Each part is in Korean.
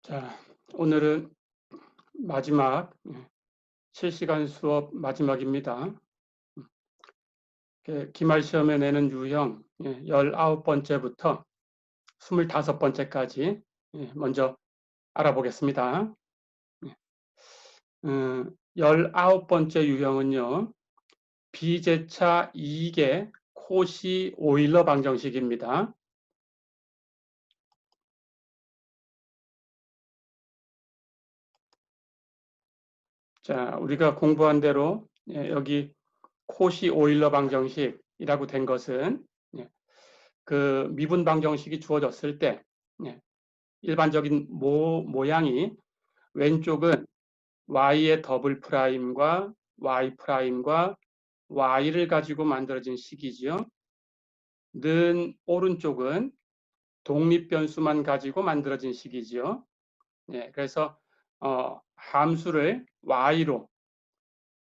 자, 오늘은 마지막 실시간 수업 마지막입니다. 기말 시험에 내는 유형 19번째부터 25번째까지 먼저 알아보겠습니다. 19번째 유형은요. 비제차 2개 코시 오일러 방정식입니다. 자, 우리가 공부한 대로 여기 코시 오일러 방정식이라고 된 것은 그 미분 방정식이 주어졌을 때 일반적인 모양이 왼쪽은 y의 더블 프라임과 y 프라임과 y를 가지고 만들어진 식이지요. 는 오른쪽은 독립변수만 가지고 만들어진 식이지요. 그래서 함수를 y로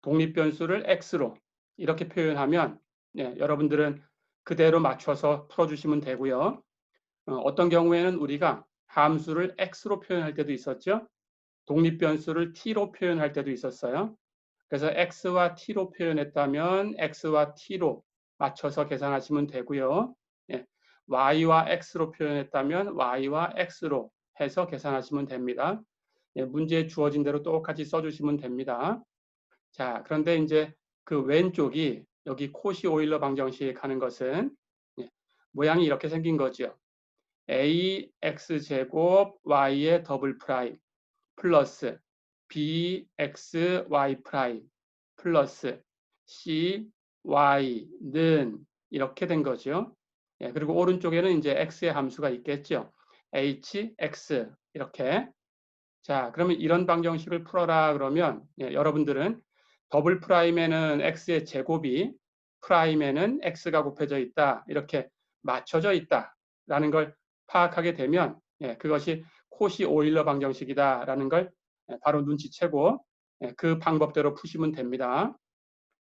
독립변수를 x로 이렇게 표현하면 여러분들은 그대로 맞춰서 풀어주시면 되고요. 어떤 경우에는 우리가 함수를 x로 표현할 때도 있었죠. 독립변수를 t로 표현할 때도 있었어요. 그래서 x와 t로 표현했다면 x와 t로 맞춰서 계산하시면 되고요. y와 x로 표현했다면 y와 x로 해서 계산하시면 됩니다. 문제에 주어진 대로 똑같이 써주시면 됩니다. 자, 그런데 이제 그 왼쪽이 여기 코시 오일러 방정식 하는 것은 모양이 이렇게 생긴 거죠. ax제곱 y의 더블 프라임 플러스 bxy 프라임 플러스 cy는 이렇게 된 거죠. 그리고 오른쪽에는 이제 x의 함수가 있겠죠. hx 이렇게. 자, 그러면 이런 방정식을 풀어라 그러면 여러분들은 더블 프라임에는 x의 제곱이 프라임에는 x가 곱해져 있다. 이렇게 맞춰져 있다라는 걸 파악하게 되면 그것이 코시 오일러 방정식이다라는 걸 바로 눈치채고 그 방법대로 푸시면 됩니다.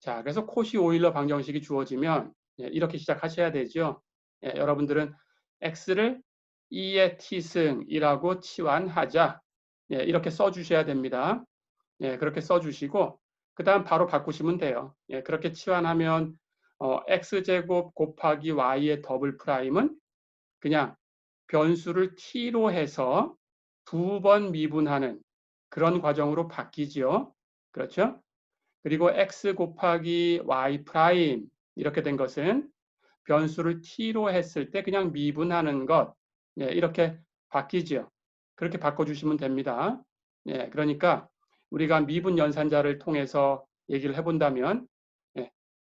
자, 그래서 코시 오일러 방정식이 주어지면 이렇게 시작하셔야 되죠. 여러분들은 x를 2의 t승이라고 치환하자. 이렇게 써주셔야 됩니다. 그렇게 써주시고 그 다음 바로 바꾸시면 돼요. 그렇게 치환하면 x제곱 곱하기 y의 더블 프라임은 그냥 변수를 t로 해서 2번 미분하는 그런 과정으로 바뀌지요. 그렇죠? 그리고 x 곱하기 y 프라임 이렇게 된 것은 변수를 t로 했을 때 그냥 미분하는 것 이렇게 바뀌죠. 그렇게 바꿔주시면 됩니다. 그러니까 우리가 미분 연산자를 통해서 얘기를 해본다면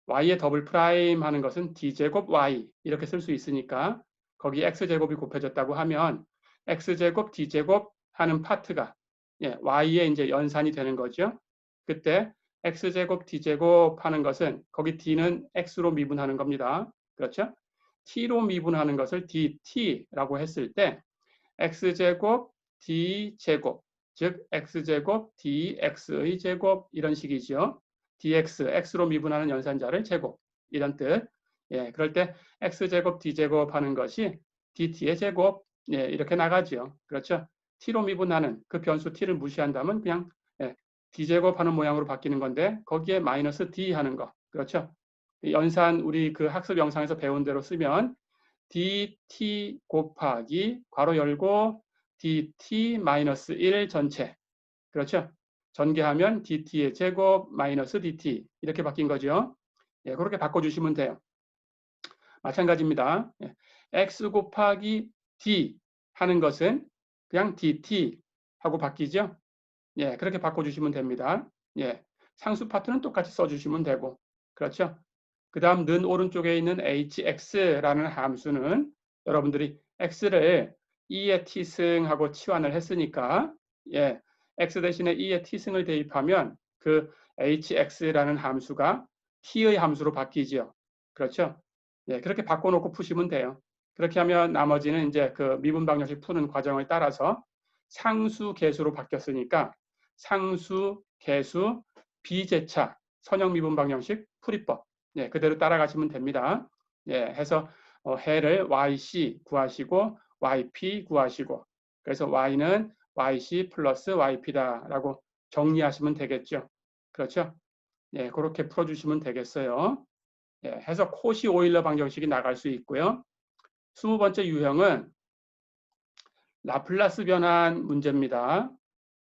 y의 더블 프라임 하는 것은 d제곱 y 이렇게 쓸 수 있으니까 거기 x제곱이 곱해졌다고 하면 x제곱 d제곱 하는 파트가 y의 이제 연산이 되는 거죠. 그때 x제곱 d제곱 하는 것은 거기 d는 x로 미분하는 겁니다. 그렇죠? t로 미분하는 것을 dt라고 했을 때 x제곱 d제곱 즉 x제곱 dx의 제곱 이런 식이죠. dx, x로 미분하는 연산자를 제곱 이런 뜻. 그럴 때 x제곱 d제곱 하는 것이 dt의 제곱 이렇게 나가죠. 그렇죠? t로 미분하는 그 변수 t를 무시한다면 그냥 d제곱 하는 모양으로 바뀌는 건데 거기에 마이너스 d 하는 거. 그렇죠? 연산 우리 그 학습 영상에서 배운 대로 쓰면 dt 곱하기 괄호 열고 dt 마이너스 1 전체. 그렇죠? 전개하면 dt의 제곱 마이너스 dt 이렇게 바뀐 거죠. 그렇게 바꿔주시면 돼요. 마찬가지입니다. x 곱하기 d 하는 것은 그냥 dt 하고 바뀌죠. 그렇게 바꿔주시면 됩니다. 상수 파트는 똑같이 써주시면 되고 그렇죠. 그 다음 는 오른쪽에 있는 hx라는 함수는 여러분들이 x를 2의 t승하고 치환을 했으니까 x 대신에 2의 t승을 대입하면 그 hx라는 함수가 t의 함수로 바뀌지요. 그렇죠? 그렇게 바꿔놓고 푸시면 돼요. 그렇게 하면 나머지는 이제 그 미분 방정식 푸는 과정을 따라서 상수 계수로 바뀌었으니까 상수 계수 비제차 선형 미분 방정식 풀이법 그대로 따라가시면 됩니다. 해서 해를 yc 구하시고 yp 구하시고 그래서 y는 yc 플러스 yp다라고 정리하시면 되겠죠. 그렇죠? 예, 그렇게 풀어주시면 되겠어요. 예, 해서 코시 오일러 방정식이 나갈 수 있고요. 20번째 유형은 라플라스 변환 문제입니다.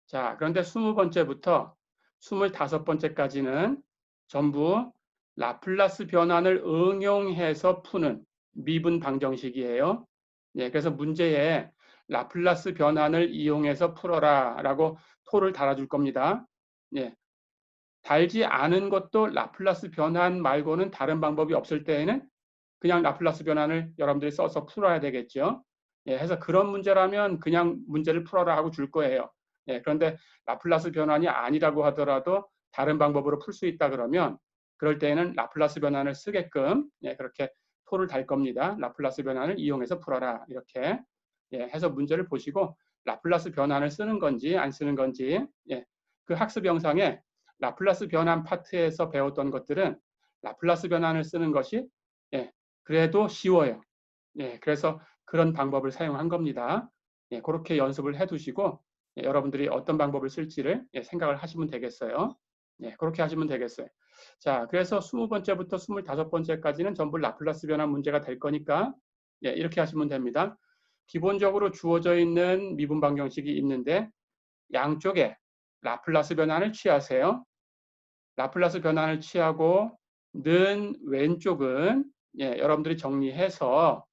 자, 그런데 20번째부터 25번째까지는 전부 라플라스 변환을 응용해서 푸는 미분 방정식이에요. 예, 그래서 문제에 라플라스 변환을 이용해서 풀어라 라고 토를 달아줄 겁니다. 예, 달지 않은 것도 라플라스 변환 말고는 다른 방법이 없을 때에는 그냥 라플라스 변환을 여러분들이 써서 풀어야 되겠죠. 예, 해서 그런 문제라면 그냥 문제를 풀어라 하고 줄 거예요. 예, 그런데 라플라스 변환이 아니라고 하더라도 다른 방법으로 풀 수 있다 그러면 그럴 때에는 라플라스 변환을 쓰게끔 예, 그렇게 토를 달 겁니다. 라플라스 변환을 이용해서 풀어라 이렇게 예, 해서 문제를 보시고 라플라스 변환을 쓰는 건지 안 쓰는 건지 예, 그 학습 영상에 라플라스 변환 파트에서 배웠던 것들은 라플라스 변환을 쓰는 것이 예, 그래도 쉬워요. 예, 그래서 그런 방법을 사용한 겁니다. 예, 그렇게 연습을 해두시고 예, 여러분들이 어떤 방법을 쓸지를 예, 생각을 하시면 되겠어요. 예, 그렇게 하시면 되겠어요. 자, 그래서 20번째부터 25번째까지는 전부 라플라스 변환 문제가 될 거니까 예, 이렇게 하시면 됩니다. 기본적으로 주어져 있는 미분 방정식이 있는데 양쪽에 라플라스 변환을 취하세요. 라플라스 변환을 취하고 는 왼쪽은 예, 여러분들이 정리해서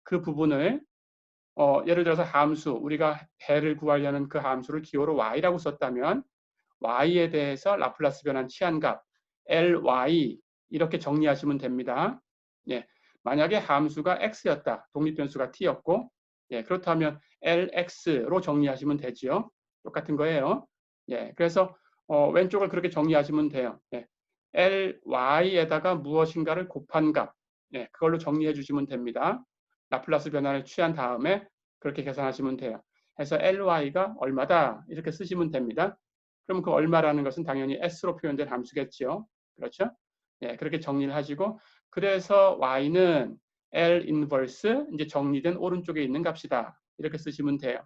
그 부분을 예를 들어서 함수 우리가 배를 구하려는 그 함수를 기호로 y라고 썼다면 y에 대해서 라플라스 변환 취한 값 ly 이렇게 정리하시면 됩니다. 예, 만약에 함수가 x였다. 독립변수가 t였고 예, 그렇다면 lx로 정리하시면 되지요. 똑같은 거예요. 예, 그래서 왼쪽을 그렇게 정리하시면 돼요. 예, ly에다가 무엇인가를 곱한 값 예, 그걸로 정리해 주시면 됩니다. 라플라스 변환을 취한 다음에 그렇게 계산하시면 돼요. 해서 ly가 얼마다 이렇게 쓰시면 됩니다. 그럼 그 얼마라는 것은 당연히 s로 표현된 함수겠죠. 그렇죠? 예, 그렇게 정리를 하시고 그래서 y는 L 인버스 이제 정리된 오른쪽에 있는 값이다. 이렇게 쓰시면 돼요.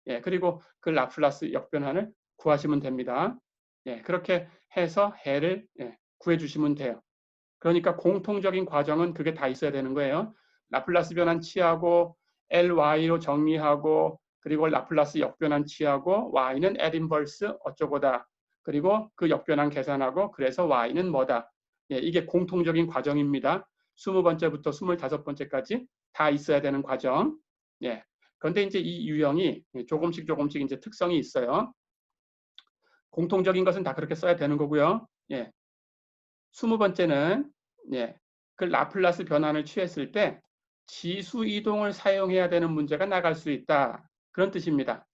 예, 그리고 그 라플라스 역변환을 구하시면 됩니다. 예, 그렇게 해서 해를 예, 구해 주시면 돼요. 그러니까 공통적인 과정은 그게 다 있어야 되는 거예요. 라플라스 변환 취하고 ly로 정리하고 그리고 라플라스 역변환 취하고 y는 L 인버스 어쩌고다. 그리고 그 역변환 계산하고 그래서 y는 뭐다. 예, 이게 공통적인 과정입니다. 20번째부터 25번째까지 다 있어야 되는 과정. 예. 그런데 이제 이 유형이 조금씩 이제 특성이 있어요. 공통적인 것은 다 그렇게 써야 되는 거고요. 예. 20번째는 예, 그 라플라스 변환을 취했을 때 지수 이동을 사용해야 되는 문제가 나갈 수 있다. 그런 뜻입니다.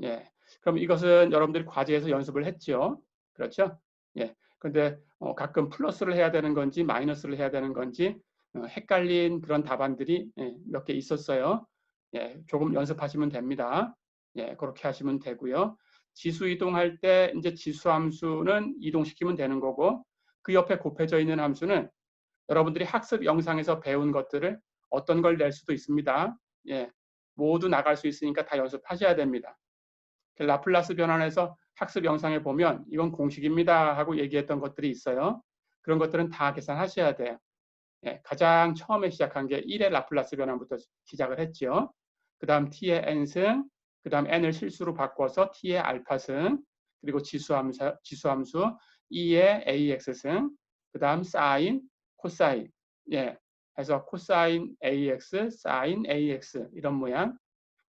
예. 그럼 이것은 여러분들이 과제에서 연습을 했죠. 그렇죠? 예. 근데 가끔 플러스를 해야 되는 건지 마이너스를 해야 되는 건지 헷갈린 그런 답안들이 예, 몇 개 있었어요. 예, 조금 연습하시면 됩니다. 예, 그렇게 하시면 되고요. 지수 이동할 때 이제 지수 함수는 이동시키면 되는 거고 그 옆에 곱해져 있는 함수는 여러분들이 학습 영상에서 배운 것들을 어떤 걸 낼 수도 있습니다. 예, 모두 나갈 수 있으니까 다 연습하셔야 됩니다. 라플라스 변환에서 학습 영상에 보면 이건 공식입니다 하고 얘기했던 것들이 있어요. 그런 것들은 다 계산하셔야 돼요. 예, 가장 처음에 시작한 게 1의 라플라스 변환부터 시작을 했죠. 그 다음 t의 n승, 그 다음 n을 실수로 바꿔서 t의 알파승, 그리고 지수함수 2의 ax승, 그 다음 사인, 코사인, 예, 해서 코사인 ax, 사인 ax 이런 모양.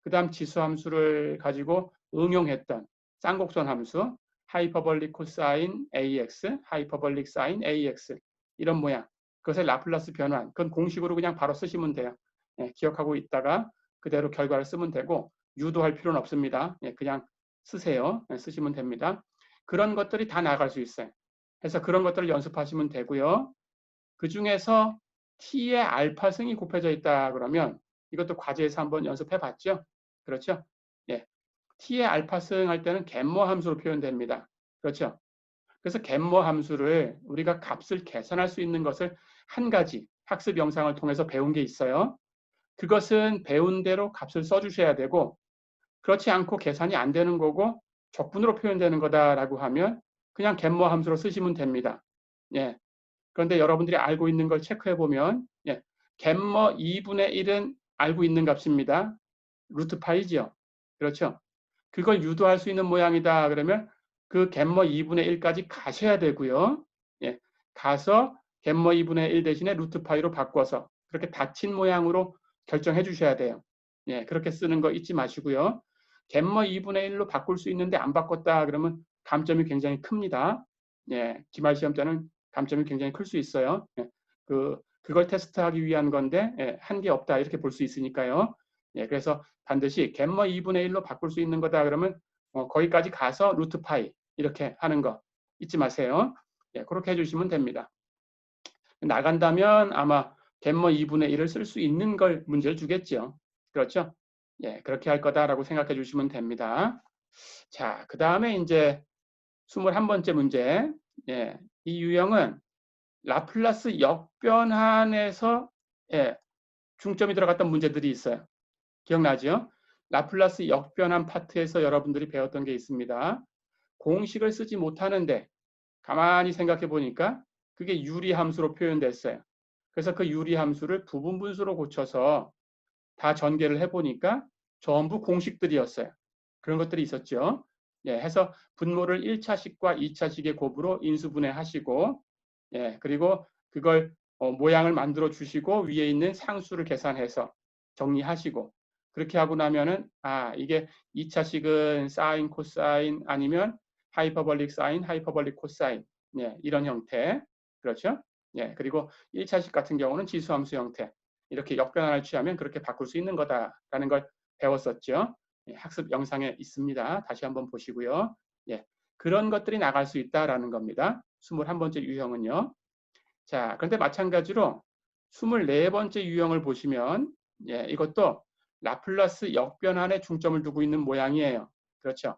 그 다음 지수함수를 가지고 응용했던 쌍곡선 함수, 하이퍼볼릭 코사인 ax, 하이퍼볼릭 사인 ax 이런 모양. 그것의 라플라스 변환, 그건 공식으로 그냥 바로 쓰시면 돼요. 예, 기억하고 있다가 그대로 결과를 쓰면 되고 유도할 필요는 없습니다. 예, 그냥 쓰세요. 예, 쓰시면 됩니다. 그런 것들이 다 나갈 수 있어요. 그래서 그런 것들을 연습하시면 되고요. 그 중에서 t의 알파승이 곱해져 있다 그러면 이것도 과제에서 한번 연습해 봤죠? 그렇죠? 예. t의 알파승 할 때는 갯모 함수로 표현됩니다. 그렇죠? 그래서 갯모 함수를 우리가 값을 계산할 수 있는 것을 한 가지 학습 영상을 통해서 배운 게 있어요. 그것은 배운 대로 값을 써주셔야 되고 그렇지 않고 계산이 안 되는 거고 적분으로 표현되는 거다라고 하면 그냥 갯머 함수로 쓰시면 됩니다. 예. 그런데 여러분들이 알고 있는 걸 체크해 보면 예. 갯머 2분의 1은 알고 있는 값입니다. 루트 파이죠. 그렇죠? 그걸 유도할 수 있는 모양이다 그러면 그 갯머 2분의 1까지 가셔야 되고요. 예. 가서 갯머 2분의 1 대신에 루트 파이로 바꿔서 그렇게 닫힌 모양으로 결정해 주셔야 돼요. 예. 그렇게 쓰는 거 잊지 마시고요. 갯머 2분의 1로 바꿀 수 있는데 안 바꿨다 그러면 감점이 굉장히 큽니다. 예. 기말 시험 때는 감점이 굉장히 클 수 있어요. 예. 그걸 테스트하기 위한 건데 예. 한게 없다 이렇게 볼 수 있으니까요. 예. 그래서 반드시 갯머 2분의 1로 바꿀 수 있는 거다 그러면 거기까지 가서 루트 파이 이렇게 하는 거 잊지 마세요. 예, 그렇게 해주시면 됩니다. 나간다면 아마 갯머 2분의 1을 쓸 수 있는 걸 문제를 주겠죠. 그렇죠? 예, 그렇게 할 거다라고 생각해 주시면 됩니다. 자, 그 다음에 이제 21번째 문제. 예, 이 유형은 라플라스 역변환에서 예, 중점이 들어갔던 문제들이 있어요. 기억나죠? 라플라스 역변환 파트에서 여러분들이 배웠던 게 있습니다. 공식을 쓰지 못하는데 가만히 생각해 보니까 그게 유리함수로 표현됐어요. 그래서 그 유리함수를 부분분수로 고쳐서 다 전개를 해보니까 전부 공식들이었어요. 그런 것들이 있었죠. 예, 해서 분모를 1차식과 2차식의 곱으로 인수분해하시고 예, 그리고 그걸 모양을 만들어 주시고 위에 있는 상수를 계산해서 정리하시고 그렇게 하고 나면은 이게 2차식은 사인 코사인 아니면 하이퍼볼릭 사인 하이퍼볼릭 코사인 예, 이런 형태 그렇죠? 예, 그리고 1차식 같은 경우는 지수함수 형태 이렇게 역변환을 취하면 그렇게 바꿀 수 있는 거다라는 걸 배웠었죠. 예, 학습 영상에 있습니다. 다시 한번 보시고요. 예, 그런 것들이 나갈 수 있다라는 겁니다. 21번째 유형은요. 자, 그런데 마찬가지로 24번째 유형을 보시면 예, 이것도 라플라스 역변환에 중점을 두고 있는 모양이에요. 그렇죠?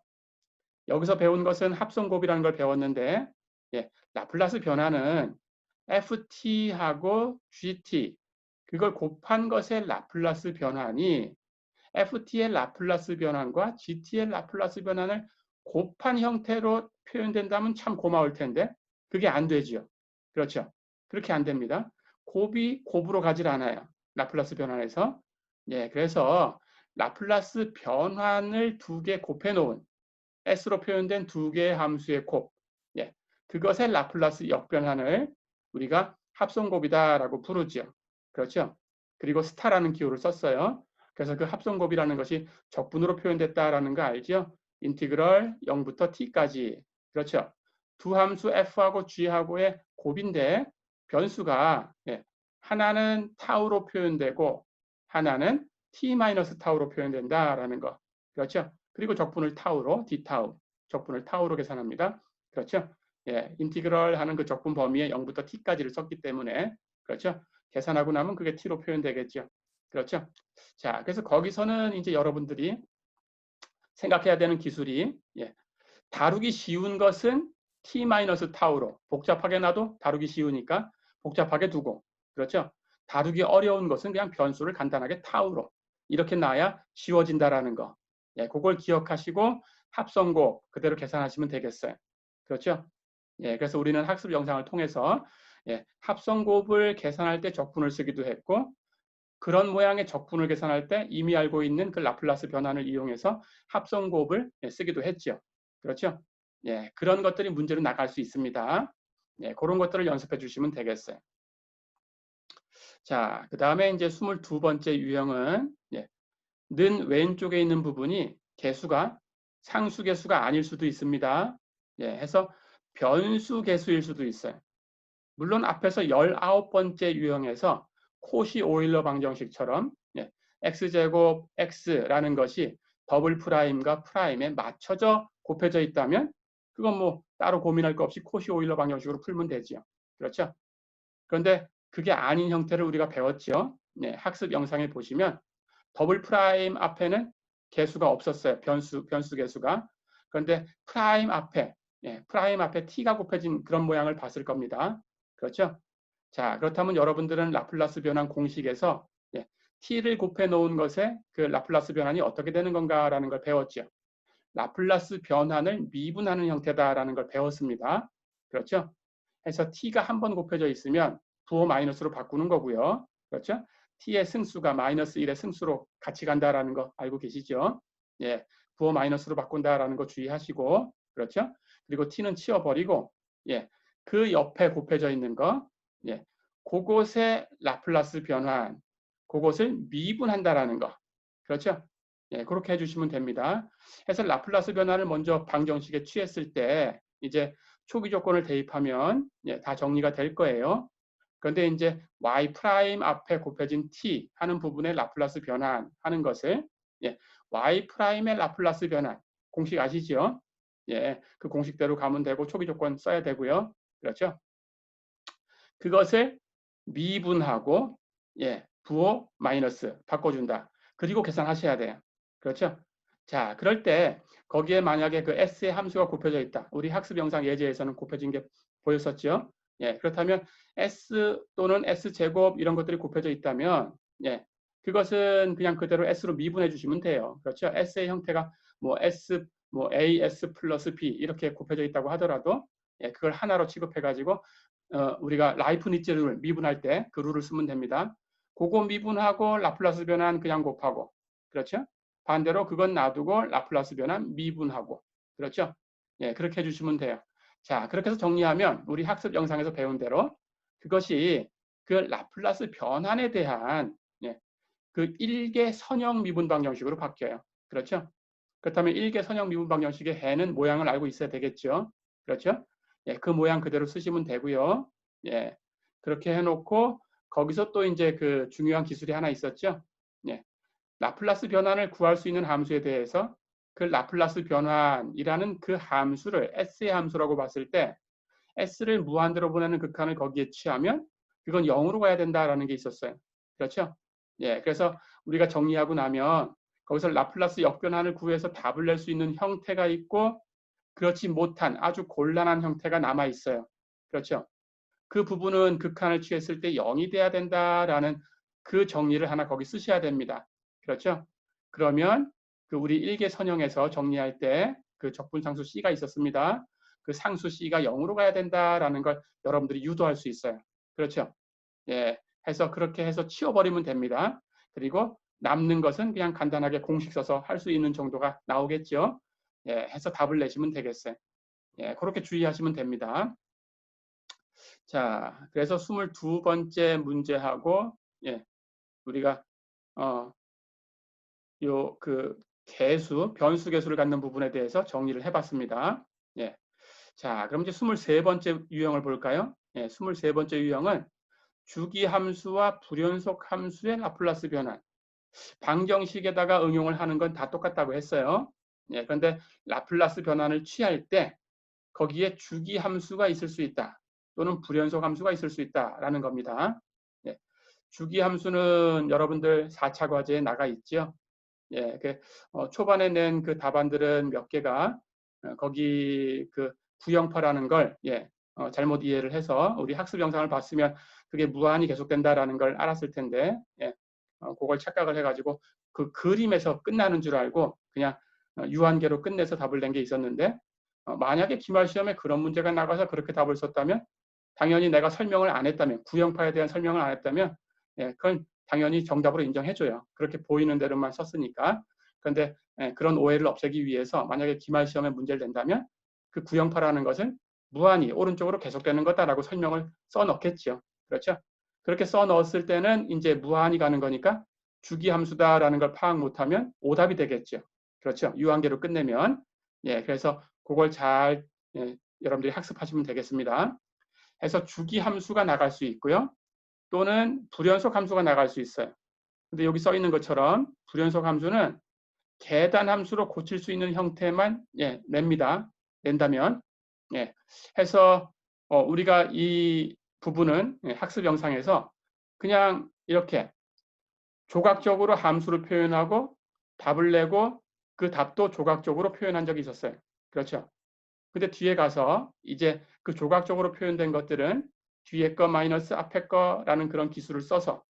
여기서 배운 것은 합성곱이라는 걸 배웠는데 예, 라플라스 변화는 ft하고 gt 그걸 곱한 것의 라플라스 변환이 ft의 라플라스 변환과 gt의 라플라스 변환을 곱한 형태로 표현된다면 참 고마울 텐데 그게 안 되죠. 그렇죠? 그렇게 안 됩니다. 곱이 곱으로 가질 않아요. 라플라스 변환에서. 예, 그래서 라플라스 변환을 두 개 곱해 놓은 s로 표현된 두 개의 함수의 곱. 예, 그것의 라플라스 역변환을 우리가 합성곱이다라고 부르죠. 그렇죠? 그리고 스타라는 기호를 썼어요. 그래서 그 합성곱이라는 것이 적분으로 표현됐다라는 거 알죠? 인티그럴 0부터 t까지. 그렇죠? 두 함수 f하고 g하고의 곱인데 변수가 예, 하나는 타우로 표현되고 하나는 t-타우로 표현된다라는 거. 그렇죠? 그리고 적분을 타우로 d타우, 적분을 타우로 계산합니다. 그렇죠? 예, 인티그럴 하는 그 적분 범위에 0부터 t까지를 썼기 때문에 그렇죠? 계산하고 나면 그게 t로 표현되겠죠. 그렇죠? 자, 그래서 거기서는 이제 여러분들이 생각해야 되는 기술이 예, 다루기 쉬운 것은 t-타우로 복잡하게 놔도 다루기 쉬우니까 복잡하게 두고 그렇죠? 다루기 어려운 것은 그냥 변수를 간단하게 타우로 이렇게 놔야 쉬워진다라는 거. 예, 그걸 기억하시고 합성곱 그대로 계산하시면 되겠어요. 그렇죠? 예, 그래서 우리는 학습 영상을 통해서 예, 합성곱을 계산할 때 적분을 쓰기도 했고 그런 모양의 적분을 계산할 때 이미 알고 있는 그 라플라스 변환을 이용해서 합성곱을 쓰기도 했죠. 그렇죠? 예, 그런 것들이 문제로 나갈 수 있습니다. 예, 그런 것들을 연습해 주시면 되겠어요. 자, 그 다음에 이제 22번째 유형은 예, 는 왼쪽에 있는 부분이 개수가 상수 개수가 아닐 수도 있습니다. 예, 해서 변수 개수일 수도 있어요. 물론 앞에서 19번째 유형에서 코시 오일러 방정식처럼 예, x제곱 x라는 것이 더블 프라임과 프라임에 맞춰져 곱해져 있다면 그건 뭐 따로 고민할 거 없이 코시 오일러 방정식으로 풀면 되죠. 그렇죠? 그런데 그게 아닌 형태를 우리가 배웠죠. 예, 학습 영상에 보시면 더블 프라임 앞에는 개수가 없었어요. 변수 개수가. 그런데 프라임 앞에 t가 곱해진 그런 모양을 봤을 겁니다. 그렇죠? 자, 그렇다면 여러분들은 라플라스 변환 공식에서 예, t를 곱해 놓은 것에 그 라플라스 변환이 어떻게 되는 건가라는 걸 배웠죠. 라플라스 변환을 미분하는 형태다라는 걸 배웠습니다. 그렇죠? 해서 t가 한 번 곱해져 있으면 부호 마이너스로 바꾸는 거고요. 그렇죠? t의 승수가 마이너스 1의 승수로 같이 간다라는 거 알고 계시죠? 예, 부호 마이너스로 바꾼다라는 거 주의하시고, 그렇죠? 그리고 t는 치워버리고, 예, 그 옆에 곱해져 있는 거, 예, 그곳의 라플라스 변환, 그것을 미분한다라는 거, 그렇죠? 예, 그렇게 해주시면 됩니다. 해서 라플라스 변환을 먼저 방정식에 취했을 때 이제 초기 조건을 대입하면 예, 다 정리가 될 거예요. 그런데 이제 y 프라임 앞에 곱해진 t 하는 부분의 라플라스 변환하는 것을 예, y 프라임의 라플라스 변환 공식 아시죠? 예, 그 공식대로 가면 되고 초기 조건 써야 되고요. 그렇죠? 그것을 미분하고 예, 부호 마이너스 바꿔준다. 그리고 계산하셔야 돼요. 그렇죠? 자, 그럴 때 거기에 만약에 그 s의 함수가 곱해져 있다. 우리 학습 영상 예제에서는 곱해진 게 보였었죠? 예, 그렇다면 s 또는 s제곱 이런 것들이 곱해져 있다면 예, 그것은 그냥 그대로 s로 미분해 주시면 돼요. 그렇죠? s의 형태가 뭐 s 뭐 as 플러스 b 이렇게 곱해져 있다고 하더라도 예, 그걸 하나로 취급해 가지고 우리가 라이프니츠 룰 미분할 때 그 룰을 쓰면 됩니다. 그거 미분하고 라플라스 변환 그냥 곱하고 그렇죠? 반대로 그건 놔두고 라플라스 변환 미분하고 그렇죠? 예, 그렇게 해주시면 돼요. 자, 그렇게 해서 정리하면 우리 학습 영상에서 배운 대로 그것이 그 라플라스 변환에 대한 예, 그 일개 선형 미분 방정식으로 바뀌어요. 그렇죠? 그렇다면 일개 선형 미분 방정식의 해는 모양을 알고 있어야 되겠죠. 그렇죠? 예, 그 모양 그대로 쓰시면 되고요. 예, 그렇게 해놓고 거기서 또 이제 그 중요한 기술이 하나 있었죠. 예, 라플라스 변환을 구할 수 있는 함수에 대해서 그 라플라스 변환이라는 그 함수를 S의 함수라고 봤을 때 S를 무한대로 보내는 극한을 거기에 취하면 그건 0으로 가야 된다라는 게 있었어요. 그렇죠? 예, 그래서 우리가 정리하고 나면 거기서 라플라스 역변환을 구해서 답을 낼 수 있는 형태가 있고 그렇지 못한 아주 곤란한 형태가 남아 있어요. 그렇죠? 그 부분은 극한을 취했을 때 0이 돼야 된다라는 그 정리를 하나 거기 쓰셔야 됩니다. 그렇죠? 그러면 그 우리 일개 선형에서 정리할 때 그 적분상수 C가 있었습니다. 그 상수 C가 0으로 가야 된다라는 걸 여러분들이 유도할 수 있어요. 그렇죠? 예, 해서 그렇게 해서 치워버리면 됩니다. 그리고 남는 것은 그냥 간단하게 공식 써서 할 수 있는 정도가 나오겠죠. 예, 해서 답을 내시면 되겠어요. 예, 그렇게 주의하시면 됩니다. 자, 그래서 22번째 문제하고 예, 우리가 요 그 개수, 변수 개수를 갖는 부분에 대해서 정리를 해봤습니다. 예, 자, 그럼 이제 23번째 유형을 볼까요? 예, 23번째 유형은 주기 함수와 불연속 함수의 라플라스 변환. 방정식에다가 응용을 하는 건 다 똑같다고 했어요. 예, 그런데 라플라스 변환을 취할 때 거기에 주기 함수가 있을 수 있다. 또는 불연속 함수가 있을 수 있다라는 겁니다. 예, 주기 함수는 여러분들 4차 과제에 나가 있죠. 예, 초반에 낸 그 답안들은 몇 개가 거기 그 구형파라는 걸 예, 잘못 이해를 해서 우리 학습 영상을 봤으면 그게 무한히 계속된다라는 걸 알았을 텐데 예, 그걸 착각을 해가지고 그 그림에서 끝나는 줄 알고 그냥 유한계로 끝내서 답을 낸 게 있었는데 만약에 기말 시험에 그런 문제가 나가서 그렇게 답을 썼다면 당연히 내가 설명을 안 했다면 구형파에 대한 설명을 안 했다면 예, 그건 당연히 정답으로 인정해줘요. 그렇게 보이는 대로만 썼으니까. 그런데 예, 그런 오해를 없애기 위해서 만약에 기말 시험에 문제를 낸다면 그 구형파라는 것은 무한히 오른쪽으로 계속되는 거다라고 설명을 써넣겠죠. 그렇죠? 그렇게 써넣었을 때는 이제 무한히 가는 거니까 주기함수다라는 걸 파악 못하면 오답이 되겠죠. 그렇죠? 유한계로 끝내면. 예, 그래서 그걸 잘 예, 여러분들이 학습하시면 되겠습니다. 해서 주기함수가 나갈 수 있고요. 또는 불연속 함수가 나갈 수 있어요. 근데 여기 써 있는 것처럼 불연속 함수는 계단 함수로 고칠 수 있는 형태만 예, 냅니다. 낸다면 예, 해서 우리가 이 부분은 예, 학습 영상에서 그냥 이렇게 조각적으로 함수를 표현하고 답을 내고 그 답도 조각적으로 표현한 적이 있었어요. 그렇죠? 근데 뒤에 가서 이제 그 조각적으로 표현된 것들은 뒤에 거 마이너스 앞에 거라는 그런 기술을 써서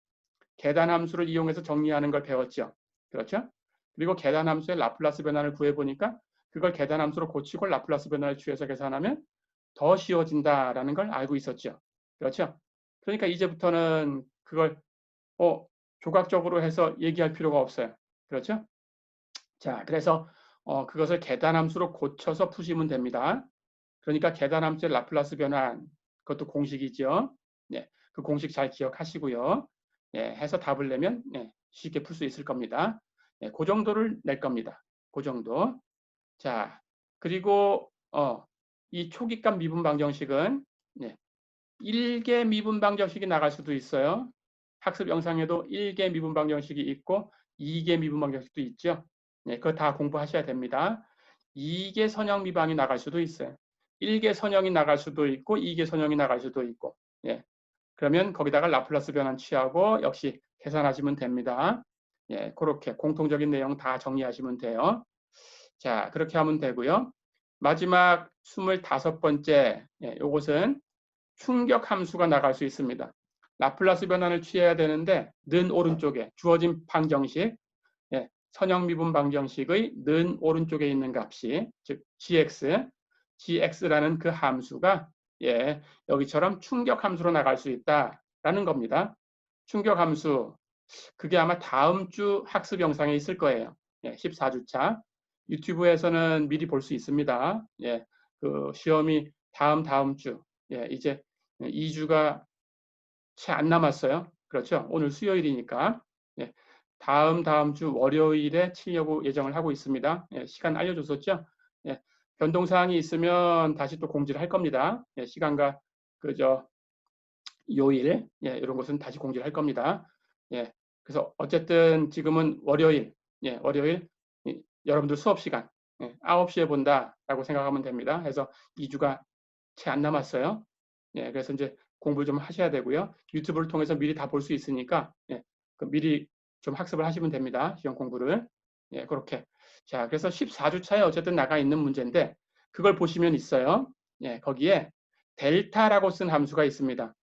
계단함수를 이용해서 정리하는 걸 배웠죠. 그렇죠? 그리고 계단함수의 라플라스 변화를 구해보니까 그걸 계단함수로 고치고 라플라스 변화를 취해서 계산하면 더 쉬워진다라는 걸 알고 있었죠. 그렇죠? 그러니까 이제부터는 그걸 조각적으로 해서 얘기할 필요가 없어요. 그렇죠? 자, 그래서 그것을 계단함수로 고쳐서 푸시면 됩니다. 그러니까 계단함수의 라플라스 변환, 그것도 공식이죠. 네, 그 공식 잘 기억하시고요. 네, 해서 답을 내면 쉽게 풀 수 있을 겁니다. 네, 그 정도를 낼 겁니다. 그 정도. 자, 그리고 이 초기값 미분 방정식은 1개 미분 방정식이 나갈 수도 있어요. 학습 영상에도 1개 미분 방정식이 있고 2개 미분 방정식도 있죠. 그거 다 공부하셔야 됩니다. 2개 선형 미방이 나갈 수도 있어요. 1개 선형이 나갈 수도 있고 2개 선형이 나갈 수도 있고. 그러면 거기다가 라플라스 변환 취하고 역시 계산하시면 됩니다. 그렇게 공통적인 내용 다 정리하시면 돼요. 자, 그렇게 하면 되고요. 마지막 25번째, 요것은 충격 함수가 나갈 수 있습니다. 라플라스 변환을 취해야 되는데 는 오른쪽에 주어진 방정식, 선형 미분 방정식의 는 오른쪽에 있는 값이 즉 gx라는 그 함수가 여기처럼 충격 함수로 나갈 수 있다라는 겁니다. 충격 함수 그게 아마 다음 주 학습 영상에 있을 거예요. 14주차 유튜브에서는 미리 볼 수 있습니다. 그 시험이 다음 주 이제 2주가 채 안 남았어요. 그렇죠? 오늘 수요일이니까 다음 주 월요일에 치려고 예정을 하고 있습니다. 시간 알려줬었죠? 변동사항이 있으면 다시 또 공지를 할 겁니다. 시간과 그저 요일 이런 것은 다시 공지를 할 겁니다. 그래서 어쨌든 지금은 월요일 여러분들 수업 시간 9시에 본다라고 생각하면 됩니다. 그래서 2주가 채 안 남았어요. 그래서 이제 공부를 좀 하셔야 되고요. 유튜브를 통해서 미리 다 볼 수 있으니까 미리 좀 학습을 하시면 됩니다. 시험 공부를. 그렇게. 자, 그래서 14주차에 어쨌든 나가 있는 문제인데 그걸 보시면 있어요. 거기에 델타라고 쓴 함수가 있습니다.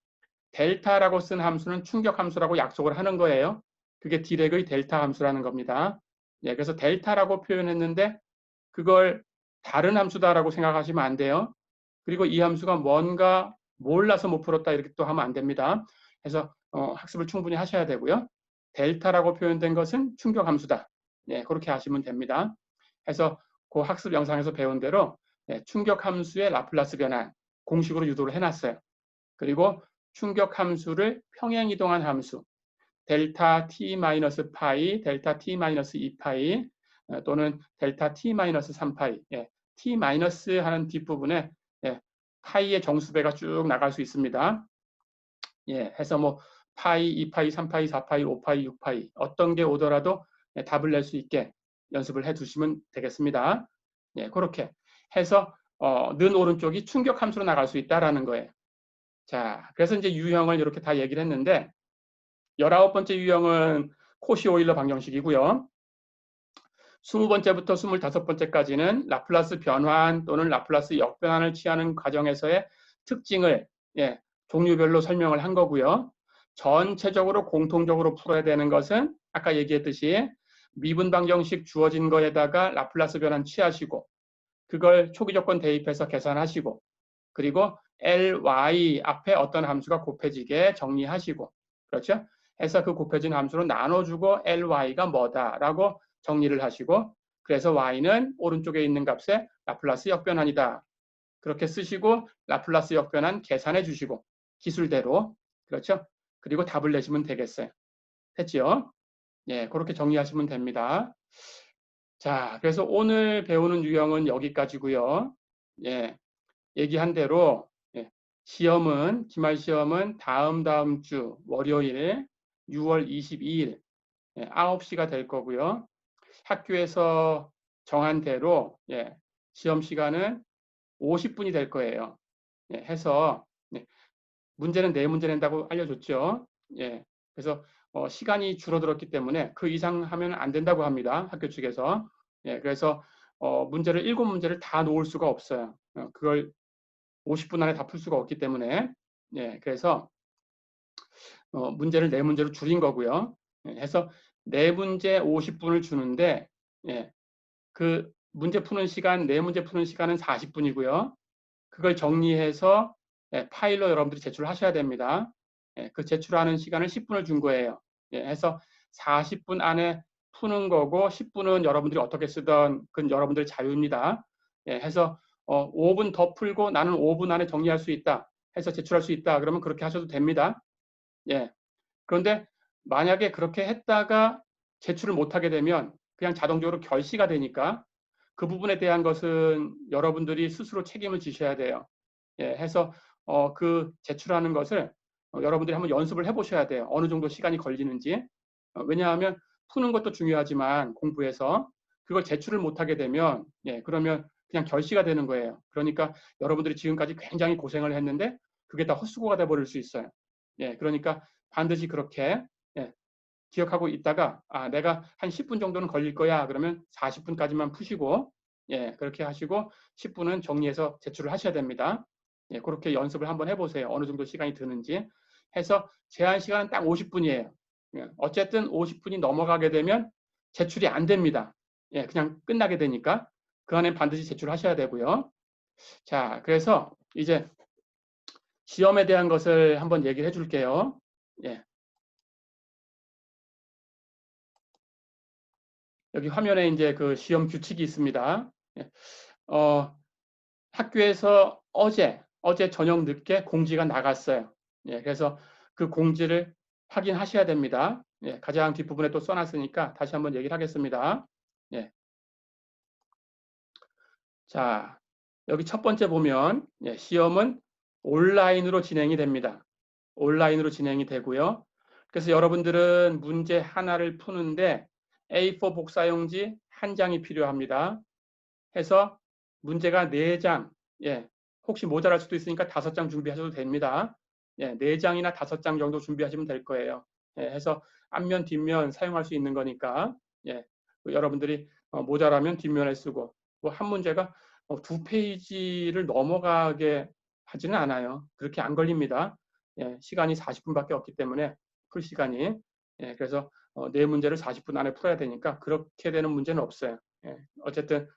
델타라고 쓴 함수는 충격 함수라고 약속을 하는 거예요. 그게 디렉의 델타 함수라는 겁니다. 그래서 델타라고 표현했는데 그걸 다른 함수다라고 생각하시면 안 돼요. 그리고 이 함수가 뭔가 몰라서 못 풀었다 이렇게 또 하면 안 됩니다. 그래서 학습을 충분히 하셔야 되고요. 델타라고 표현된 것은 충격 함수다. 그렇게 하시면 됩니다. 그래서 그 학습 영상에서 배운 대로 충격 함수의 라플라스 변환 공식으로 유도를 해놨어요. 그리고 충격 함수를 평행 이동한 함수 델타 t-파이, 델타 t-2파이 또는 델타 t-3파이 t- 하는 뒷부분에 파이의 정수배가 쭉 나갈 수 있습니다. 해서 뭐 파이, 2파이, 3파이, 4파이, 5파이, 6파이 어떤 게 오더라도 답을 낼 수 있게 연습을 해 두시면 되겠습니다. 그렇게 해서 는 오른쪽이 충격 함수로 나갈 수 있다라는 거예요. 자, 그래서 이제 유형을 이렇게 다 얘기를 했는데 19번째 유형은 코시 오일러 방정식이고요. 20번째부터 25번째까지는 라플라스 변환 또는 라플라스 역변환을 취하는 과정에서의 특징을 종류별로 설명을 한 거고요. 전체적으로 공통적으로 풀어야 되는 것은 아까 얘기했듯이 미분 방정식 주어진 거에다가 라플라스 변환 취하시고 그걸 초기 조건 대입해서 계산하시고 그리고 ly 앞에 어떤 함수가 곱해지게 정리하시고 그렇죠? 해서 그 곱해진 함수로 나눠주고 ly가 뭐다라고 정리를 하시고 그래서 y는 오른쪽에 있는 값의 라플라스 역변환이다. 그렇게 쓰시고 라플라스 역변환 계산해 주시고 기술대로 그렇죠? 그리고 답을 내시면 되겠어요. 됐죠? 그렇게 정리하시면 됩니다. 자, 그래서 오늘 배우는 유형은 여기까지고요. 얘기한 대로 시험은 기말 시험은 다음 주 월요일 6월 22일 9시가 될 거고요. 학교에서 정한 대로 시험 시간은 50분이 될 거예요. 해서 문제는 4문제 낸다고 알려줬죠. 그래서 시간이 줄어들었기 때문에 그 이상 하면 안 된다고 합니다. 학교 측에서. 그래서 문제를 7문제를 다 놓을 수가 없어요. 그걸 50분 안에 다 풀 수가 없기 때문에 그래서 문제를 4문제로 줄인 거고요. 해서 4문제 50분을 주는데 그 문제 푸는 시간, 4문제 푸는 시간은 40분이고요. 그걸 정리해서 파일로 여러분들이 제출하셔야 됩니다. 그 제출하는 시간을 10분을 준 거예요. 해서 40분 안에 푸는 거고 10분은 여러분들이 어떻게 쓰던 그건 여러분들의 자유입니다. 해서 5분 더 풀고 나는 5분 안에 정리할 수 있다. 해서 제출할 수 있다. 그러면 그렇게 하셔도 됩니다. 그런데 만약에 그렇게 했다가 제출을 못하게 되면 그냥 자동적으로 결시가 되니까 그 부분에 대한 것은 여러분들이 스스로 책임을 지셔야 돼요. 해서 그 제출하는 것을 여러분들이 한번 연습을 해보셔야 돼요. 어느 정도 시간이 걸리는지. 왜냐하면 푸는 것도 중요하지만 공부해서 그걸 제출을 못하게 되면 그러면 그냥 결시가 되는 거예요. 그러니까 여러분들이 지금까지 굉장히 고생을 했는데 그게 다 헛수고가 돼버릴 수 있어요. 그러니까 반드시 그렇게 기억하고 있다가 내가 한 10분 정도는 걸릴 거야. 그러면 40분까지만 푸시고 그렇게 하시고 10분은 정리해서 제출을 하셔야 됩니다. 그렇게 연습을 한번 해보세요. 어느 정도 시간이 드는지 해서 제한 시간은 딱 50분이에요. 어쨌든 50분이 넘어가게 되면 제출이 안 됩니다. 그냥 끝나게 되니까 그 안에 반드시 제출하셔야 되고요. 자, 그래서 이제 시험에 대한 것을 한번 얘기를 해줄게요. 여기 화면에 이제 그 시험 규칙이 있습니다. 학교에서 어제 저녁 늦게 공지가 나갔어요. 그래서 그 공지를 확인하셔야 됩니다. 가장 뒷부분에 또 써놨으니까 다시 한번 얘기를 하겠습니다. 자, 여기 첫 번째 보면 시험은 온라인으로 진행이 됩니다. 온라인으로 진행이 되고요. 그래서 여러분들은 문제 하나를 푸는데 A4 복사용지 한 장이 필요합니다. 해서 문제가 4장, 혹시 모자랄 수도 있으니까 5장 준비하셔도 됩니다. 4장이나 5장 정도 준비하시면 될 거예요. 해서 앞면, 뒷면 사용할 수 있는 거니까 여러분들이 모자라면 뒷면에 쓰고 뭐 한 문제가 2페이지를 넘어가게 하지는 않아요. 그렇게 안 걸립니다. 시간이 40분밖에 없기 때문에 풀 시간이 그래서 4문제를 40분 안에 풀어야 되니까 그렇게 되는 문제는 없어요. 어쨌든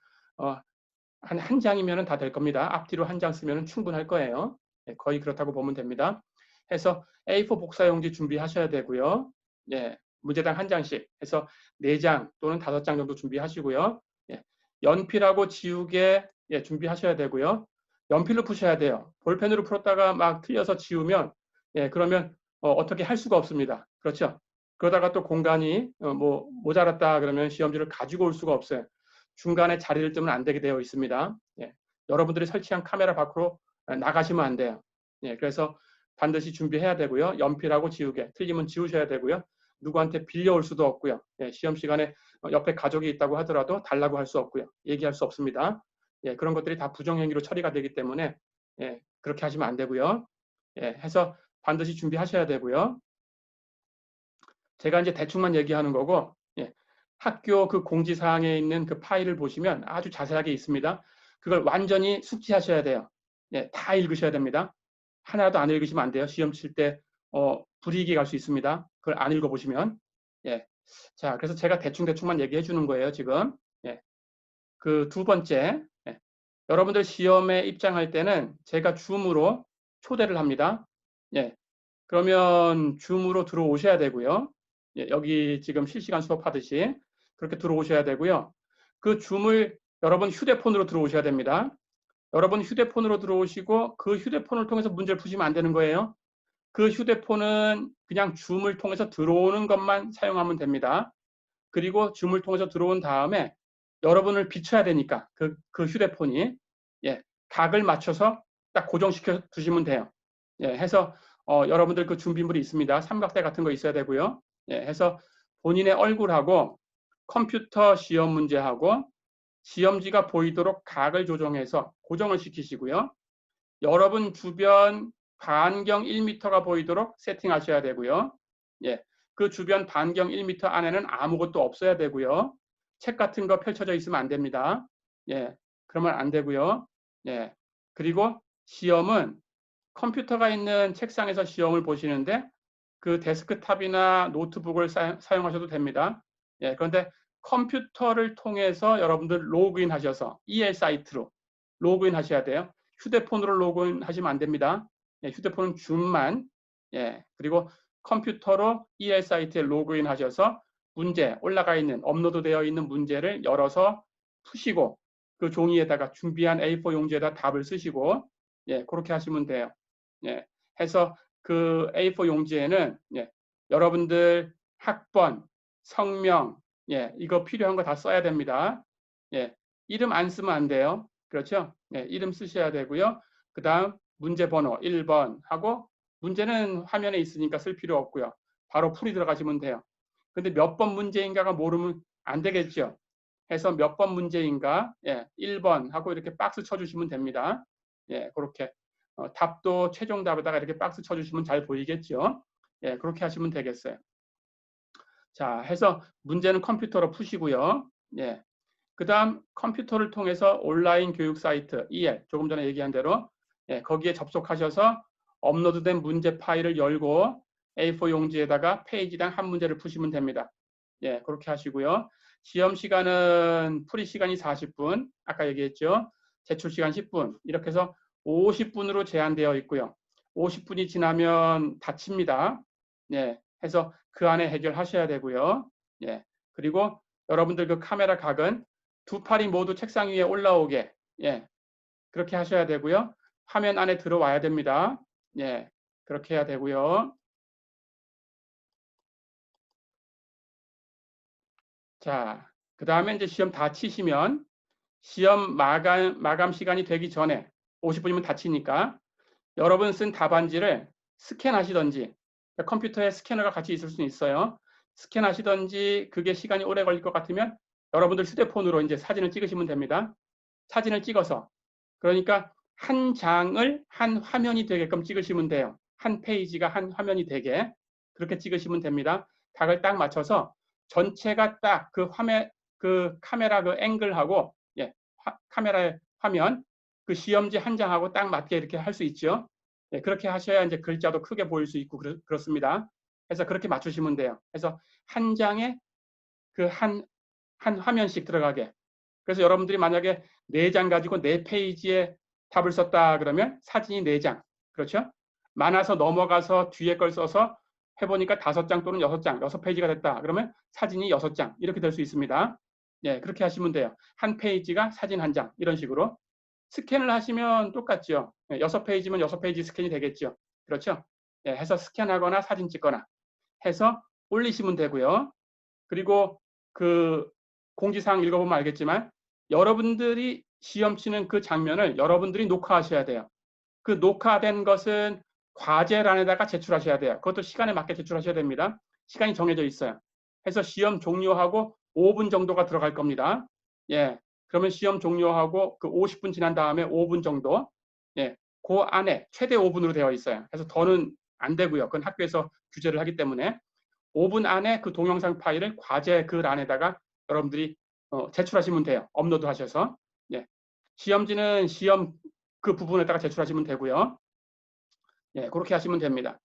한 장이면 다 될 겁니다. 앞뒤로 한 장 쓰면 충분할 거예요. 거의 그렇다고 보면 됩니다. 해서 A4 복사용지 준비하셔야 되고요. 문제당 한 장씩 해서 4장 또는 5장 정도 준비하시고요. 연필하고 지우개 준비하셔야 되고요. 연필로 푸셔야 돼요. 볼펜으로 풀었다가 막 틀려서 지우면 그러면 어떻게 할 수가 없습니다. 그렇죠? 그러다가 또 공간이 뭐 모자랐다 그러면 시험지를 가지고 올 수가 없어요. 중간에 자리를 뜨면 안 되게 되어 있습니다. 여러분들이 설치한 카메라 밖으로 나가시면 안 돼요. 그래서 반드시 준비해야 되고요. 연필하고 지우개, 틀리면 지우셔야 되고요. 누구한테 빌려올 수도 없고요. 시험 시간에 옆에 가족이 있다고 하더라도 달라고 할 수 없고요. 얘기할 수 없습니다. 그런 것들이 다 부정행위로 처리가 되기 때문에 그렇게 하시면 안 되고요. 해서 반드시 준비하셔야 되고요. 제가 이제 대충만 얘기하는 거고 학교 그 공지사항에 있는 그 파일을 보시면 아주 자세하게 있습니다. 그걸 완전히 숙지하셔야 돼요. 다 읽으셔야 됩니다. 하나도 안 읽으시면 안 돼요. 시험 칠 때 불이익이 갈 수 있습니다. 그걸 안 읽어보시면. 자, 그래서 제가 대충만 얘기해 주는 거예요, 지금. 그 두 번째, 여러분들 시험에 입장할 때는 제가 줌으로 초대를 합니다. 그러면 줌으로 들어오셔야 되고요. 여기 지금 실시간 수업하듯이 그렇게 들어오셔야 되고요. 그 줌을 여러분 휴대폰으로 들어오셔야 됩니다. 여러분 휴대폰으로 들어오시고 그 휴대폰을 통해서 문제를 푸시면 안 되는 거예요. 그 휴대폰은 그냥 줌을 통해서 들어오는 것만 사용하면 됩니다. 그리고 줌을 통해서 들어온 다음에 여러분을 비춰야 되니까 그 휴대폰이 각을 맞춰서 딱 고정시켜 두시면 돼요. 해서 여러분들 그 준비물이 있습니다. 삼각대 같은 거 있어야 되고요. 해서 본인의 얼굴하고 컴퓨터 시험 문제하고 시험지가 보이도록 각을 조정해서 고정을 시키시고요. 여러분 주변 반경 1m가 보이도록 세팅하셔야 되고요. 그 주변 반경 1m 안에는 아무것도 없어야 되고요. 책 같은 거 펼쳐져 있으면 안 됩니다. 그러면 안 되고요. 그리고 시험은 컴퓨터가 있는 책상에서 시험을 보시는데 그 데스크탑이나 노트북을 사용하셔도 됩니다. 예, 그런데 컴퓨터를 통해서 여러분들 로그인 하셔서 EL 사이트로 로그인 하셔야 돼요. 휴대폰으로 로그인 하시면 안 됩니다. 예, 휴대폰은 줌만. 예, 그리고 컴퓨터로 EL 사이트에 로그인 하셔서 문제 올라가 있는 업로드 되어 있는 문제를 열어서 푸시고 그 종이에다가 준비한 A4 용지에다 답을 쓰시고 예, 그렇게 하시면 돼요. 예, 해서 그 A4 용지에는 예, 여러분들 학번, 성명, 예, 이거 필요한 거 다 써야 됩니다. 예, 이름 안 쓰면 안 돼요. 그렇죠? 예, 이름 쓰셔야 되고요. 그 다음 문제 번호 1번 하고 문제는 화면에 있으니까 쓸 필요 없고요. 바로 풀이 들어가시면 돼요. 근데 몇 번 문제인가가 모르면 안 되겠죠. 해서 몇 번 문제인가, 예, 1번 하고 이렇게 박스 쳐주시면 됩니다. 예, 그렇게 답도 최종 답에다가 이렇게 박스 쳐주시면 잘 보이겠죠. 예, 그렇게 하시면 되겠어요. 자, 해서 문제는 컴퓨터로 푸시고요. 예, 그 다음 컴퓨터를 통해서 온라인 교육 사이트 EL, 조금 전에 얘기한 대로 예, 거기에 접속하셔서 업로드된 문제 파일을 열고 A4 용지에다가 페이지당 한 문제를 푸시면 됩니다. 예, 그렇게 하시고요. 시험 시간은 풀이 시간이 40분, 아까 얘기했죠. 제출 시간 10분, 이렇게 해서 50분으로 제한되어 있고요. 50분이 지나면 닫힙니다. 예, 해서 그 안에 해결하셔야 되고요. 예, 그리고 여러분들 그 카메라 각은 두 팔이 모두 책상 위에 올라오게, 예, 그렇게 하셔야 되고요. 화면 안에 들어와야 됩니다. 예, 그렇게 해야 되고요. 자, 그 다음에 이제 시험 다 치시면 시험 마감 시간이 되기 전에 50분이면 다 치니까 여러분 쓴 답안지를 스캔하시던지 컴퓨터에 스캐너가 같이 있을 수는 있어요. 스캔하시던지 그게 시간이 오래 걸릴 것 같으면 여러분들 휴대폰으로 이제 사진을 찍으시면 됩니다. 사진을 찍어서 그러니까 한 장을 한 화면이 되게끔 찍으시면 돼요. 한 페이지가 한 화면이 되게 그렇게 찍으시면 됩니다. 각을 딱 맞춰서 전체가 딱 그 화면 그 카메라 그 앵글하고 예, 카메라의 화면 그 시험지 한 장하고 딱 맞게 이렇게 할 수 있죠. 예, 그렇게 하셔야 이제 글자도 크게 보일 수 있고 그렇습니다. 그래서 그렇게 맞추시면 돼요. 그래서 한 장에 그 한 화면씩 들어가게. 그래서 여러분들이 만약에 4장 가지고 4페이지에 답을 썼다 그러면 사진이 4장. 그렇죠? 많아서 넘어가서 뒤에 걸 써서 해보니까 5장 또는 6장, 6페이지가 됐다. 그러면 사진이 6장. 이렇게 될 수 있습니다. 예, 그렇게 하시면 돼요. 한 페이지가 사진 한 장. 이런 식으로. 스캔을 하시면 똑같죠. 6페이지면 6페이지 스캔이 되겠죠. 그렇죠? 예, 해서 스캔하거나 사진 찍거나 해서 올리시면 되고요. 그리고 그 공지사항 읽어보면 알겠지만 여러분들이 시험 치는 그 장면을 여러분들이 녹화하셔야 돼요. 그 녹화된 것은 과제란에다가 제출하셔야 돼요. 그것도 시간에 맞게 제출하셔야 됩니다. 시간이 정해져 있어요. 해서 시험 종료하고 5분 정도가 들어갈 겁니다. 예. 그러면 시험 종료하고 그 50분 지난 다음에 5분 정도, 예, 그 안에 최대 5분으로 되어 있어요. 그래서 더는 안 되고요. 그건 학교에서 규제를 하기 때문에 5분 안에 그 동영상 파일을 과제 글 안에다가 여러분들이 제출하시면 돼요. 업로드 하셔서. 예. 시험지는 시험 그 부분에다가 제출하시면 되고요. 예, 그렇게 하시면 됩니다.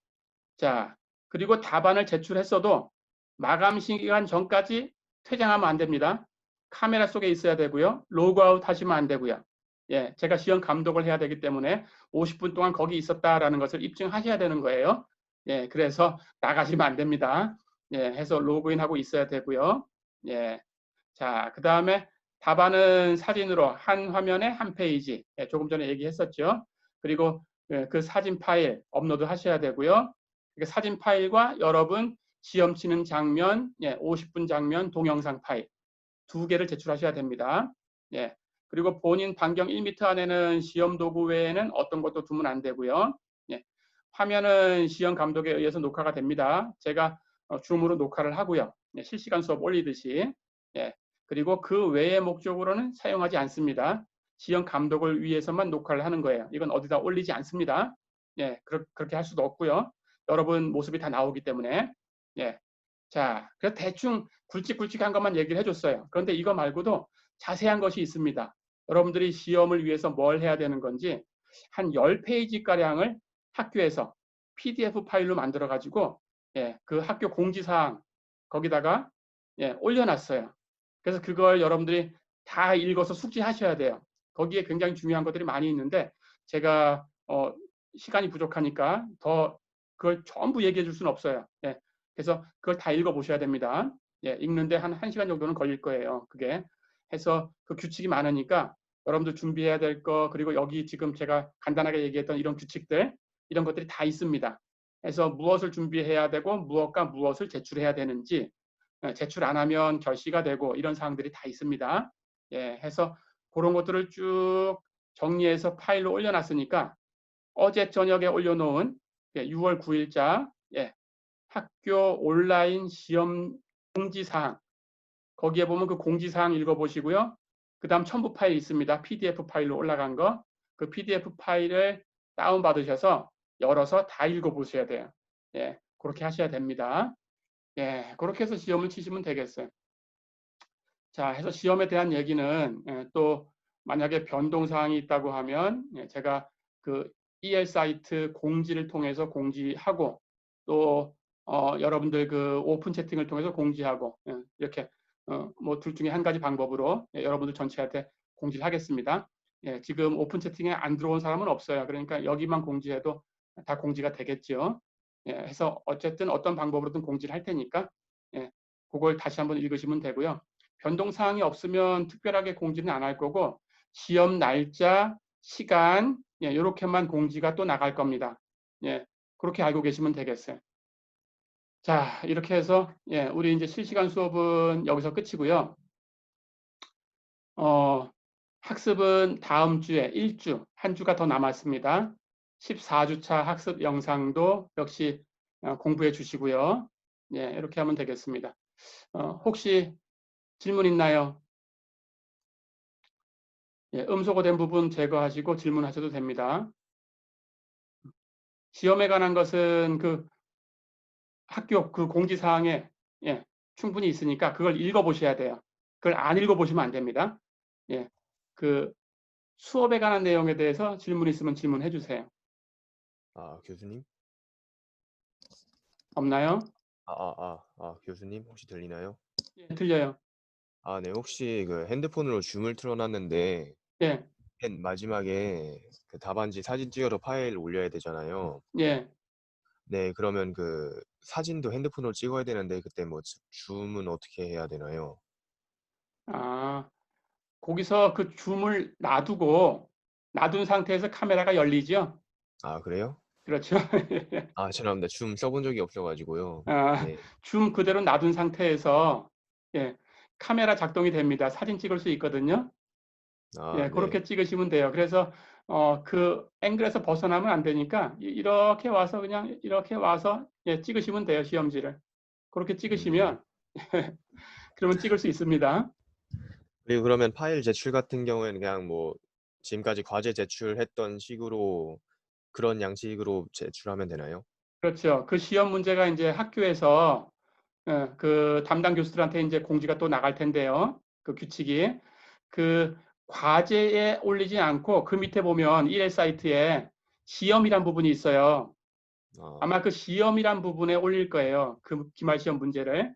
자, 그리고 답안을 제출했어도 마감 시간 전까지 퇴장하면 안 됩니다. 카메라 속에 있어야 되고요. 로그아웃 하시면 안 되고요. 예, 제가 시험 감독을 해야 되기 때문에 50분 동안 거기 있었다라는 것을 입증하셔야 되는 거예요. 예, 그래서 나가시면 안 됩니다. 예, 해서 로그인하고 있어야 되고요. 예, 자, 그 다음에 답안은 사진으로 한 화면에 한 페이지. 예, 조금 전에 얘기했었죠. 그리고 그 사진 파일 업로드 하셔야 되고요. 사진 파일과 여러분 시험 치는 장면, 예, 50분 장면 동영상 파일 2개를 제출하셔야 됩니다. 예, 그리고 본인 반경 1m 안에는 시험 도구 외에는 어떤 것도 두면 안 되고요. 예, 화면은 시험 감독에 의해서 녹화가 됩니다. 제가 줌으로 녹화를 하고요. 예, 실시간 수업 올리듯이. 예, 그리고 그 외의 목적으로는 사용하지 않습니다. 시험 감독을 위해서만 녹화를 하는 거예요. 이건 어디다 올리지 않습니다. 예, 그렇게 할 수도 없고요. 여러분 모습이 다 나오기 때문에. 예, 자, 그래서 대충 굵직굵직한 것만 얘기를 해줬어요. 그런데 이거 말고도 자세한 것이 있습니다. 여러분들이 시험을 위해서 뭘 해야 되는 건지 한 10페이지가량을 학교에서 PDF 파일로 만들어가지고 예, 그 학교 공지사항 거기다가 올려놨어요. 그래서 그걸 여러분들이 다 읽어서 숙지하셔야 돼요. 거기에 굉장히 중요한 것들이 많이 있는데 제가 시간이 부족하니까 더 그걸 전부 얘기해 줄 수는 없어요. 예, 그래서 그걸 다 읽어보셔야 됩니다. 예, 읽는데 한 1시간 정도는 걸릴 거예요. 그게 해서 그 규칙이 많으니까 여러분들 준비해야 될 거, 그리고 여기 지금 제가 간단하게 얘기했던 이런 규칙들, 이런 것들이 다 있습니다. 해서 무엇을 준비해야 되고 무엇과 무엇을 제출해야 되는지, 제출 안 하면 결시가 되고 이런 사항들이 다 있습니다. 예, 해서 그런 것들을 쭉 정리해서 파일로 올려놨으니까 어제 저녁에 올려놓은 6월 9일자 학교 온라인 시험 공지사항, 거기에 보면 그 공지사항 읽어보시고요. 그 다음 첨부 파일 있습니다. PDF 파일로 올라간 거. 그 PDF 파일을 다운받으셔서 열어서 다 읽어보셔야 돼요. 예, 그렇게 하셔야 됩니다. 예, 그렇게 해서 시험을 치시면 되겠어요. 자, 해서 시험에 대한 얘기는 또 만약에 변동사항이 있다고 하면 제가 그 EL 사이트 공지를 통해서 공지하고 또 여러분들 그 오픈 채팅을 통해서 공지하고 이렇게 뭐 둘 중에 한 가지 방법으로 여러분들 전체한테 공지를 하겠습니다. 예, 지금 오픈 채팅에 안 들어온 사람은 없어요. 그러니까 여기만 공지해도 다 공지가 되겠죠. 예, 해서 어쨌든 어떤 방법으로든 공지를 할 테니까 그걸 다시 한번 읽으시면 되고요. 변동사항이 없으면 특별하게 공지는 안 할 거고 시험 날짜, 시간 이렇게만 공지가 또 나갈 겁니다. 예, 그렇게 알고 계시면 되겠어요. 자, 이렇게 해서 우리 이제 실시간 수업은 여기서 끝이고요. 학습은 다음 주에 1주, 한 주가 더 남았습니다. 14주차 학습 영상도 역시 공부해 주시고요. 예, 이렇게 하면 되겠습니다. 혹시 질문 있나요? 예, 음소거된 부분 제거하시고 질문하셔도 됩니다. 시험에 관한 것은 그 학교 그 공지사항에 충분히 있으니까 그걸 읽어보셔야 돼요. 그걸 안 읽어보시면 안 됩니다. 예, 그 수업에 관한 내용에 대해서 질문 있으면 질문해 주세요. 아, 교수님? 없나요? 교수님 혹시 들리나요? 예, 들려요. 아, 네, 혹시 그 핸드폰으로 줌을 틀어놨는데 예, 맨 마지막에 그 답안지 사진 찍어서 파일 올려야 되잖아요. 예. 네, 그러면 그 사진도 핸드폰으로 찍어야 되는데 그때 뭐 줌은 어떻게 해야 되나요? 아, 거기서 그 줌을 놔둔 상태에서 카메라가 열리죠? 아, 그래요? 그렇죠. 아, 죄송합니다. 줌 써본 적이 없어가지고요. 아, 네. 줌 그대로 놔둔 상태에서 카메라 작동이 됩니다. 사진 찍을 수 있거든요. 아, 예, 네. 그렇게 찍으시면 돼요. 그래서 그 앵글에서 벗어나면 안 되니까 이렇게 와서 그냥 이렇게 와서 찍으시면 돼요. 시험지를. 그렇게 음. 찍으시면 그러면 찍을 수 있습니다. 그리고 그러면 파일 제출 같은 경우에는 그냥 뭐 지금까지 과제 제출했던 식으로 그런 양식으로 제출하면 되나요? 그렇죠. 그 시험 문제가 이제 학교에서 그 담당 교수들한테 이제 공지가 또 나갈 텐데요. 그 규칙이 그 과제에 올리지 않고 그 밑에 보면 일회 사이트에 시험이란 부분이 있어요. 아, 아마 그 시험이란 부분에 올릴 거예요. 그 기말 시험 문제를.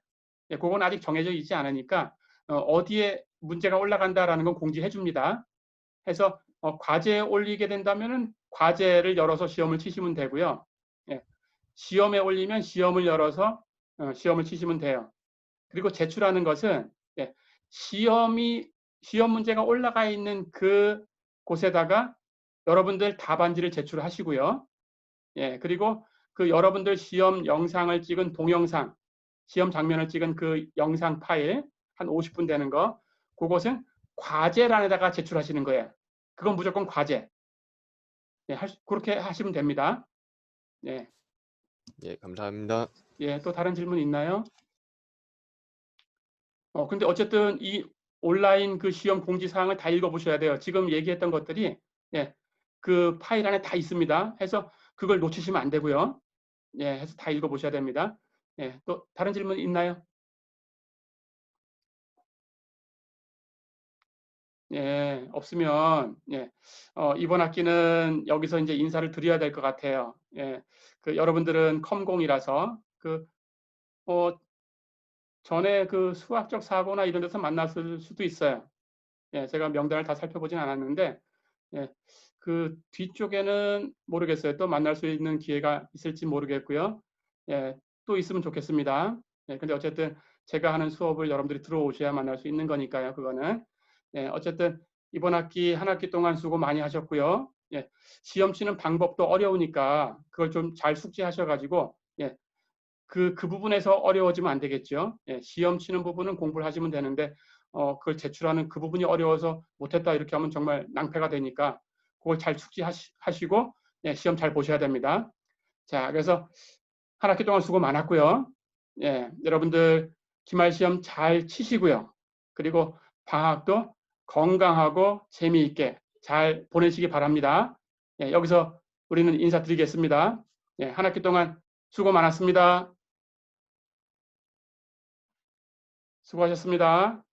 그건 아직 정해져 있지 않으니까 어디에 문제가 올라간다라는 건 공지해 줍니다. 해서 과제에 올리게 된다면은 과제를 열어서 시험을 치시면 되고요. 예, 시험에 올리면 시험을 열어서 시험을 치시면 돼요. 그리고 제출하는 것은 시험 문제가 올라가 있는 그 곳에다가 여러분들 답안지를 제출하시고요. 그리고 그 여러분들 시험 영상을 찍은 동영상, 시험 장면을 찍은 그 영상 파일 한 50분 되는 거, 그것은 과제란에다가 제출하시는 거예요. 그건 무조건 과제. 그렇게 하시면 됩니다. 예, 예, 감사합니다. 또 다른 질문 있나요? 근데 어쨌든 이 온라인 그 시험 공지 사항을 다 읽어보셔야 돼요. 지금 얘기했던 것들이 그 파일 안에 다 있습니다. 해서 그걸 놓치시면 안 되고요. 해서 다 읽어보셔야 됩니다. 또 다른 질문 있나요? 없으면 이번 학기는 여기서 이제 인사를 드려야 될 것 같아요. 그 여러분들은 컴공이라서 그 어 전에 그 수학적 사고나 이런 데서 만났을 수도 있어요. 예, 제가 명단을 다 살펴보진 않았는데 예, 그 뒤쪽에는 모르겠어요. 또 만날 수 있는 기회가 있을지 모르겠고요. 예, 또 있으면 좋겠습니다. 예, 근데 어쨌든 제가 하는 수업을 여러분들이 들어오셔야 만날 수 있는 거니까요. 그거는. 예, 어쨌든 이번 학기 한 학기 동안 수고 많이 하셨고요. 예, 시험 치는 방법도 어려우니까 그걸 좀 잘 숙지하셔가지고 예, 그 부분에서 어려워지면 안 되겠죠. 예, 시험 치는 부분은 공부를 하시면 되는데 그걸 제출하는 그 부분이 어려워서 못했다 이렇게 하면 정말 낭패가 되니까 그걸 잘 숙지하시고 예, 시험 잘 보셔야 됩니다. 자, 그래서 한 학기 동안 수고 많았고요. 예, 여러분들 기말 시험 잘 치시고요. 그리고 방학도 건강하고 재미있게 잘 보내시기 바랍니다. 예, 여기서 우리는 인사드리겠습니다. 예, 한 학기 동안 수고 많았습니다. 수고하셨습니다.